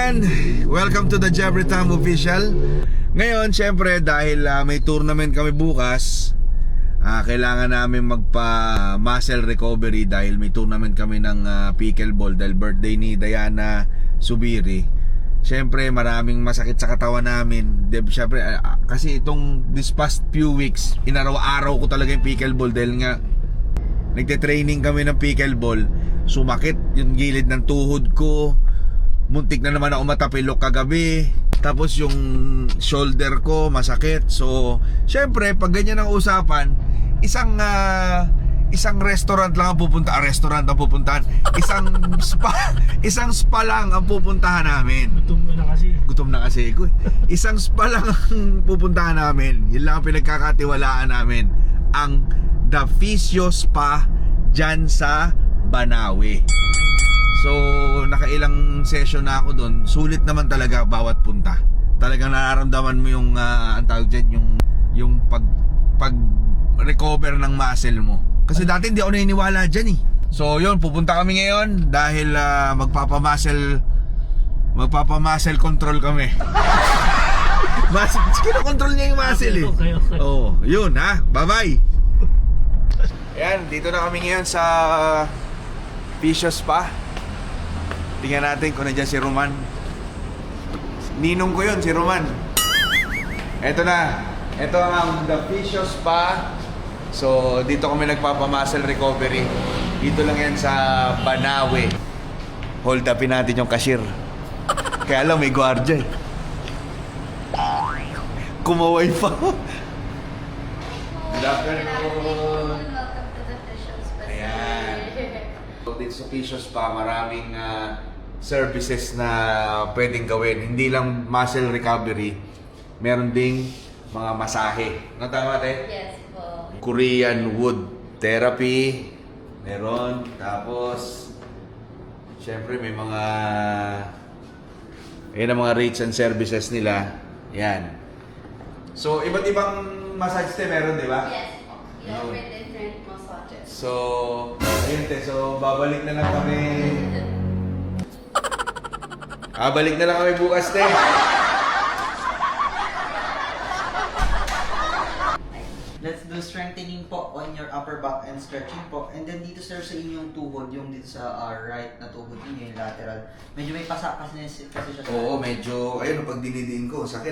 Ayan, welcome to the Jeffrey Tam Official. Ngayon, syempre, dahil may tournament kami bukas, kailangan namin magpa-muscle recovery dahil may tournament kami ng pickleball dahil birthday ni Diana Subiri. Syempre, maraming masakit sa katawan namin. Syempre, kasi this past few weeks, inaraw-araw ko talaga yung pickleball dahil nga nagte-training kami ng pickleball. Sumakit yung gilid ng tuhod ko. Muntik na naman ako matapilok kagabi. Tapos yung shoulder ko masakit. So, syempre, pag ganyan ang usapan, isang restaurant lang ang pupuntahan. Isang spa lang ang pupuntahan namin. Gutom na kasi ko. Isang spa lang ang pupuntahan namin. Yun lang ang pinagkakatiwalaan namin. Ang The Physio Spa dyan sa Banawe. So, nakailang session na ako doon. Sulit naman talaga bawat punta. Talagang nararamdaman mo yung ang tawag dyan, yung pag-recover ng muscle mo. Kasi dati hindi ako naniniwala dyan eh. So, yun, pupunta kami ngayon dahil magpapa-muscle control kami. Kino-control niya yung muscle eh. Okay. Oh, yun ha. Bye-bye. Ayan, dito na kami ngayon sa Physio Spa. Tingnan natin kung nandiyan si Roman. Ninong ko yun, si Roman. Eto na. Ito ang The Physio Spa. So, dito kami nagpapa-muscle recovery. Dito lang yan sa Banawe. Hold upin natin yung cashier. Kaya lang may gwardiya eh. Kumaway pa. Good afternoon. Ayan. So, dito sa Physio Spa, maraming services na pwedeng gawin. Hindi lang muscle recovery, meron ding mga masahe. No, tama, te? Yes po. Korean wood therapy, meron. Tapos, syempre may mga ayan ang mga rates and services nila. Yan. So, iba't ibang massage te meron, di ba? Yes po. We offer different massages. So, ayun te. So, babalik na lang kami. Balik na lang kami bukas, te. Let's do strengthening po on your upper back and stretching po. And then dito sir sa inyong tuhod, yung dito sa right na tuhod niyo, yung lateral. Medyo may pasa kasi siya. Oo, medyo, ayun, pag dinidiin ko, sakit.